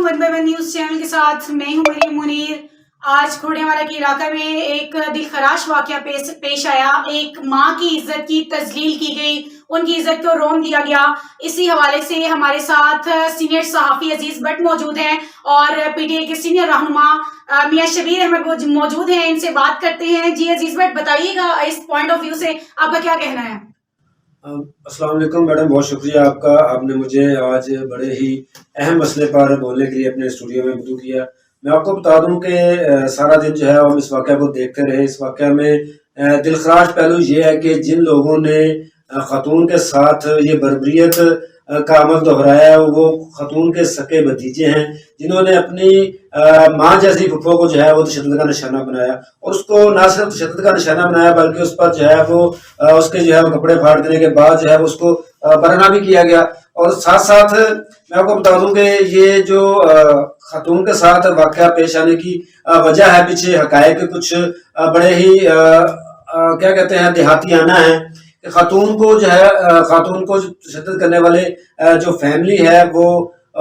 One by one news channel के साथ मैं हूं मरियम मुनीर। आज खोड़ेवाला के इलाका में एक दिलखराश वाकया पेश आया। एक माँ की इज्जत की तजलील की गई, उनकी इज्जत को रोन दिया गया। इसी हवाले से हमारे साथ सीनियर सहाफ़ी अजीज भट्ट मौजूद हैं और पीटीआई के सीनियर रहनुमा मियां शबीर अहमद मौजूद हैं। इनसे बात करते हैं। जी अजीज भट्ट, बताइएगा इस पॉइंट ऑफ व्यू से आपका क्या कहना है? अस्सलाम वालेकुम मैडम, बहुत शुक्रिया आपका। आपने मुझे आज बड़े ही अहम मसले पर बोलने के लिए अपने स्टूडियो में बुला किया। मैं आपको बता दूं कि सारा दिन जो है हम इस वाक़या को देखते रहे। इस वाक़या में दिलखराश पहलू ये है कि जिन लोगों ने ख़ातून के साथ ये बर्बरियत का अमल दोहराया है वो ख़ातून के सके भतीजे हैं, जिन्होंने अपनी माँ जैसी फुफ्फो को जो है वो तशद्दुद का निशाना बनाया। और उसको ना सिर्फ तशद्दुद का निशाना बनाया बल्कि उस पर जो है वो उसके जो है वो कपड़े फाड़ देने के बाद जो है वो उसको बरना भी किया गया। और साथ साथ मैं आपको बता दूं कि ये जो खातून के साथ वाकया पेश आने की वजह है, पीछे हकायक कुछ बड़े ही क्या कहते हैं देहातियाना है। खातून को जो है खातून को तशद्दुद करने वाले जो फैमिली है वो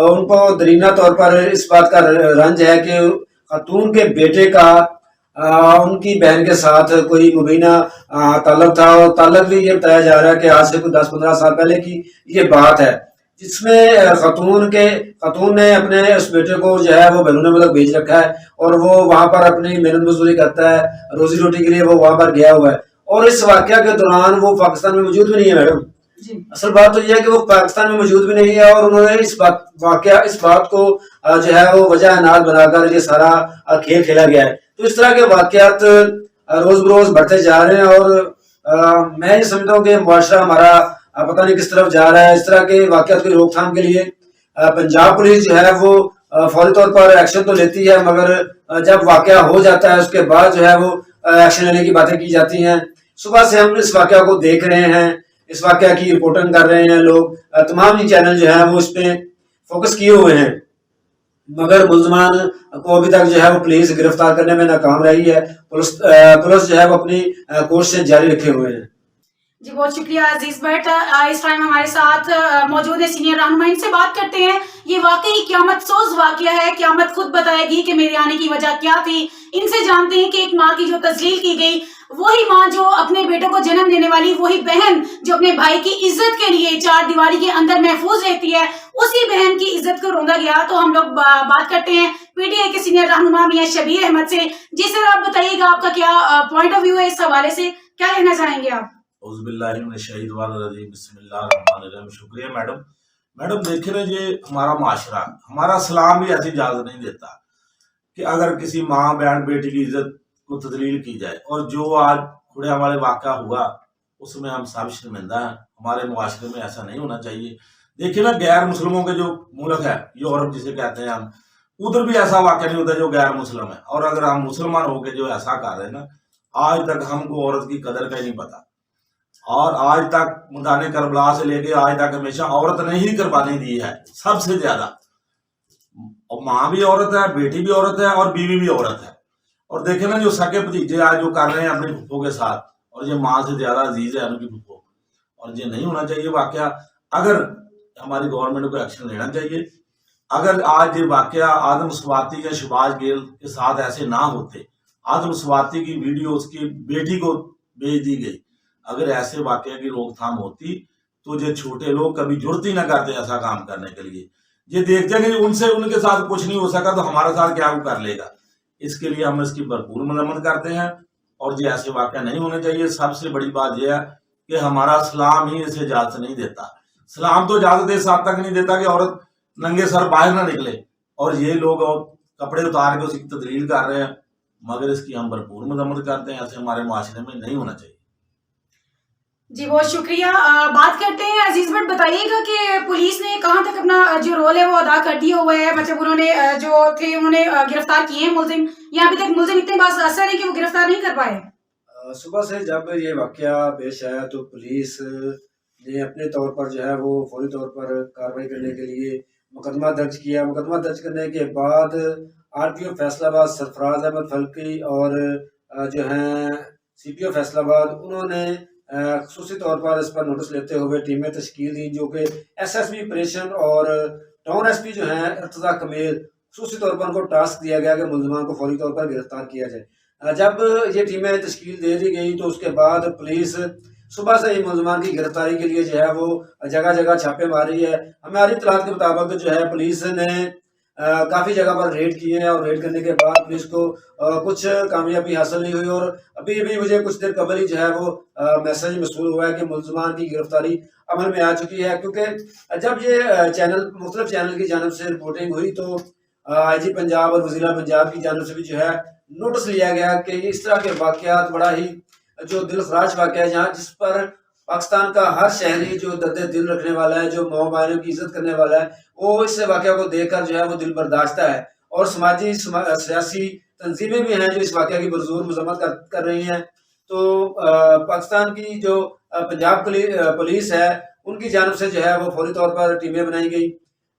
उनको दरीना तौर पर इस बात का रंज है कि खातून के बेटे का उनकी बहन के साथ कोई मुबीना ताल्लुक था। और ताल्लुक भी ये बताया जा रहा है कि आज से कोई 10-15 साल पहले की ये बात है, जिसमें खातून ने अपने उस बेटे को जो है वो बैरून मुल्क भेज रखा है और वो वहां पर अपनी मेहनत मजदूरी करता है, रोजी रोटी के लिए वो वहां पर गया हुआ है। और इस वाकया के दौरान वो पाकिस्तान में मौजूद भी नहीं है मैडम। असल बात तो यह है कि वो पाकिस्तान में मौजूद भी नहीं है और उन्होंने इस बात को जो है वो वजह नाज बनाकर ये सारा खेल खेला गया है। तो इस तरह के वाकयात रोज बरोज बढ़ते जा रहे हैं और मैं ये समझता हूँ कि मुआशरा हमारा पता नहीं किस तरफ जा रहा है। इस तरह के वाकयात की रोकथाम के लिए पंजाब पुलिस जो है वो फौरी तौर पर एक्शन तो लेती है, मगर जब वाकया हो जाता है उसके बाद जो है वो एक्शन लेने की बातें की जाती हैं। सुबह से हम इस वाकया को देख रहे हैं, इस वाकया की रिपोर्टिंग कर रहे हैं लोग, तमाम ही चैनल जो है वो इस पे फोकस किए हुए हैं, मगर मुल्ज़मान को अभी तक जो है वो पुलिस गिरफ्तार करने में नाकाम रही है। पुलिस जो है वो अपनी कोशिश जारी रखे हुए हैं। जी बहुत शुक्रिया अजीज भट्ट। इस टाइम हमारे साथ मौजूद है सीनियर रहनुमा, इनसे बात करते हैं। ये वाकई क़यामत सोज वाकया है, क़यामत खुद बताएगी कि मेरे आने की वजह क्या थी। इनसे जानते हैं कि एक माँ की जो तस्लील की गई, वही माँ जो अपने बेटों को जन्म देने वाली, वही बहन जो अपने भाई की इज्जत के लिए चार दीवारी के अंदर महफूज रहती है, उसी बहन की इज्जत को रोंदा गया। तो हम लोग बात करते हैं पीटीआई के सीनियर रहनुमा मियां शबीर अहमद से। जी सर, आप बताइएगा आपका क्या पॉइंट ऑफ व्यू है इस हवाले से, क्या कहना चाहेंगे आप? शुक्रिया मैडम देखिए ना, ये हमारा माशरा, हमारा सलाम भी ऐसी इजाजत नहीं देता कि अगर किसी माँ बहन बेटी की इज्जत को तजलील की जाए। और जो आज खुड़िया वाले वाक़ा हुआ उसमें हम सब शर्मिंदा हैं। हमारे मुआशरे में ऐसा नहीं होना चाहिए। देखिए ना, गैर मुस्लिमों के जो मुल्क है, यूरोप जिसे कहते हैं हम, उधर भी ऐसा वाक़ा नहीं होता जो गैर मुस्लिम है। और अगर हम मुसलमान होकर जो ऐसा कर रहे हैं ना, आज तक हमको औरत की कदर का ही नहीं पता। और आज तक मैदान करबला से लेके आज तक हमेशा औरत ने ही कुर्बानी दी है सबसे ज्यादा। और माँ भी औरत है, बेटी भी औरत है और बीवी भी औरत है। और देखे ना, जो सके भतीजे आज जो कर रहे हैं अपनी फुफ्फो के साथ, और ये माँ से ज्यादा अजीज है उनकी फुफ्फो। और ये नहीं होना चाहिए वाकया। अगर हमारी गवर्नमेंट को एक्शन लेना चाहिए। अगर आज ये वाकया आदम स्वाति या शहबाज गिल के साथ ऐसे ना होते, आदम स्वाति की वीडियो उसकी बेटी को भेज दी गई, अगर ऐसे वाकया की रोकथाम होती तो ये छोटे लोग कभी जुर्त ही ना करते ऐसा काम करने के लिए। ये देखते हैं कि उनसे उनके साथ कुछ नहीं हो सका तो हमारे साथ क्या वो कर लेगा। इसके लिए हम इसकी भरपूर मरम्मत करते हैं और ये ऐसे वाकया नहीं होने चाहिए। सबसे बड़ी बात यह है कि हमारा सलाम ही इसे इजाजत नहीं देता। सलाम तो इजाजत इस हद तक नहीं देता कि औरत नंगे सर बाहर ना निकले, और ये लोग कपड़े उतार के उसकी तदलील कर रहे हैं, मगर इसकी हम भरपूर मरम्मत करते हैं। ऐसे हमारे माशरे में नहीं होना चाहिए। जी बहुत शुक्रिया। बात करते हैं अजीज भट्ट, बताइएगा कि पुलिस ने कहाँ तक अपना जो रोल है वो अदा कर दिया हुआ है। मतलब उन्होंने जो थे उन्होंने गिरफ्तार किए हैं मुलजिम, या अभी तक मुलजिम इतने बात असर है कि वो गिरफ्तार नहीं कर पाए? सुबह से जब ये वाकया पेश आया तो पुलिस ने अपने तौर पर जो है वो फौरी तौर पर कार्रवाई करने के लिए मुकदमा दर्ज किया। मुकदमा दर्ज करने के बाद आरटीओ फैसलाबाद सरफराज अहमद फल्की और जो हैं सीपीओ फैसलाबाद, उन्होंने खसूसी तौर पर इस पर नोटिस लेते हुए टीमें तश्कील दी, जो कि एसएसबी ऑपरेशन और टाउन एसपी जो हैं इर्तज़ा कमील, खसूसी तौर पर उनको टास्क दिया गया कि मुलजमान को फौरी तौर पर गिरफ्तार किया जाए। जब ये टीमें तश्कील दे दी गई तो उसके बाद पुलिस सुबह से ही मुलजमान की गिरफ्तारी के लिए जो है वो जगह जगह छापे मार रही है। हमारी इत्तलात के मुताबिक जो है पुलिस ने काफ़ी जगह पर रेड किए हैं और रेड करने के बाद पुलिस को कुछ कामयाबी हासिल नहीं हुई और अभी अभी मुझे कुछ देर कबल ही जो है वो मैसेज मसूल हुआ है कि मुलजमान की गिरफ्तारी अमल में आ चुकी है। क्योंकि जब ये चैनल मुख्तलिफ चैनल की जानब से रिपोर्टिंग हुई तो IG पंजाब और वज़ीर पंजाब की जानब से भी जो है नोटिस लिया गया कि इस तरह के वाक़यात बड़ा ही जो दिलखराश वाक़या है, जहाँ जिस पर पाकिस्तान का हर शहरी जो दर्द दिल रखने वाला है, जो माओ बहनों की इज्जत करने वाला है, वो इस वाक़या को देखकर जो है वो दिल बर्दाश्ता है। और समाजी सियासी तंजीमें भी हैं जो इस वाक़या की पुरज़ोर मज़म्मत कर रही हैं। तो पाकिस्तान की जो पंजाब पुलिस है, उनकी जानब से जो है वो फौरी तौर पर टीमें बनाई गई,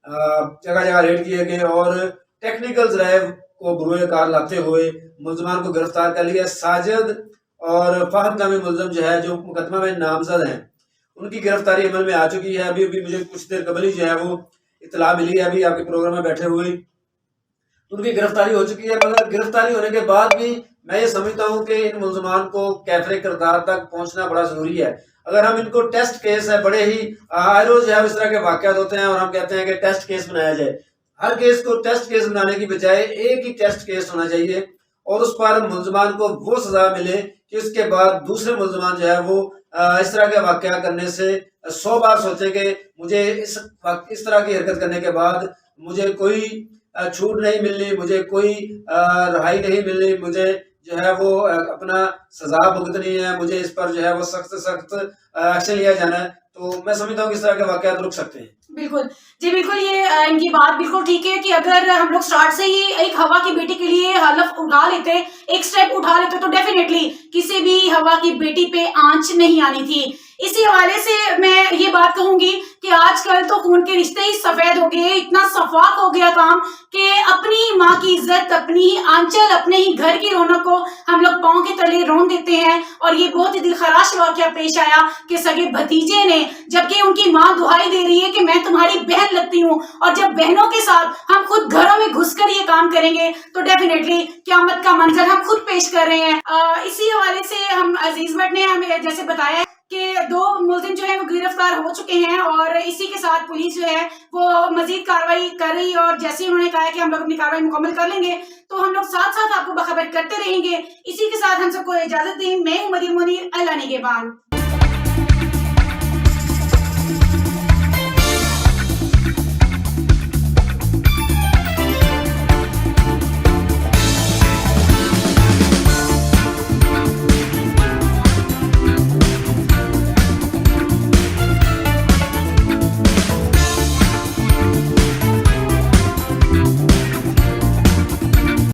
जगह जगह रेड किए गए और टेक्निकल ज़राए को बुरुए कार लाते हुए मुलजमान को गिरफ्तार कर लिया। साजिद और फहद नामी मुलजम जो है जो मुकदमा में नामजद हैं, उनकी गिरफ्तारी अमल में आ चुकी है। अभी अभी मुझे कुछ देर कबल ही जो है वो इत्तला मिली है, अभी आपके प्रोग्राम में बैठे हुए तो उनकी गिरफ्तारी हो चुकी है। मगर गिरफ्तारी होने के बाद भी मैं ये समझता हूँ कि इन मुलजमान को कैफरे किरदार तक पहुँचना बड़ा ज़रूरी है। अगर हम इनको टेस्ट केस है, बड़े ही हर रोज़ जो है इस तरह के वाक़यात होते हैं और हम कहते हैं कि टेस्ट केस बनाया जाए। हर केस को टेस्ट केस बनाने की बजाय एक ही टेस्ट केस होना चाहिए और उस पर मुलजमान को वो सजा मिले कि उसके बाद दूसरे मुलजमान जो है वो इस तरह के वाक़या करने से 100 बार सोचें कि मुझे इस तरह की हरकत करने के बाद मुझे कोई छूट नहीं मिलनी, मुझे कोई रिहाई नहीं मिलनी, मुझे जो है वो अपना सजा भुगतनी है, मुझे इस पर जो है वो सख्त से सख्त एक्शन लिया जाना है। तो मैं समझता हूँ कि इस तरह के वाक़यात रुक सकते हैं। बिल्कुल जी, बिल्कुल ये इनकी बात बिल्कुल ठीक है कि अगर हम लोग स्टार्ट से ही एक हवा की बेटी के लिए हलफ उठा लेते, एक स्टेप उठा लेते, तो डेफिनेटली किसी भी हवा की बेटी पे आंच नहीं आनी थी। इसी हवाले से मैं ये बात कहूंगी कि आजकल तो खून के रिश्ते ही सफेद हो गए, इतना सफाक हो गया काम कि अपनी माँ की इज्जत, अपनी ही आंचल, अपने ही घर की रौनक को हम लोग पांव के तले रौंद देते हैं। और ये बहुत ही दिलखराश वाकया पेश आया कि सगे भतीजे ने, जबकि उनकी माँ दुहाई दे रही है कि मैं तुम्हारी बहन लगती हूँ, और जब बहनों के साथ हम खुद घरों में घुसकर ये काम करेंगे तो डेफिनेटली क़यामत का मंजर हम खुद पेश कर रहे हैं। इसी हवाले से हम अजीज भट्ट ने हमें जैसे बताया कि 2 मुलजिम जो है वो गिरफ्तार हो चुके हैं और इसी के साथ पुलिस जो है वो मजीद कार्रवाई कर रही है। और जैसे ही उन्होंने कहा है कि हम लोग अपनी कार्रवाई मुकम्मल कर लेंगे तो हम लोग साथ साथ आपको बखबर करते रहेंगे। इसी के साथ हम सबको इजाजत दें। मैं हूं मरियम मुनीर, अल्लाह निगहबान।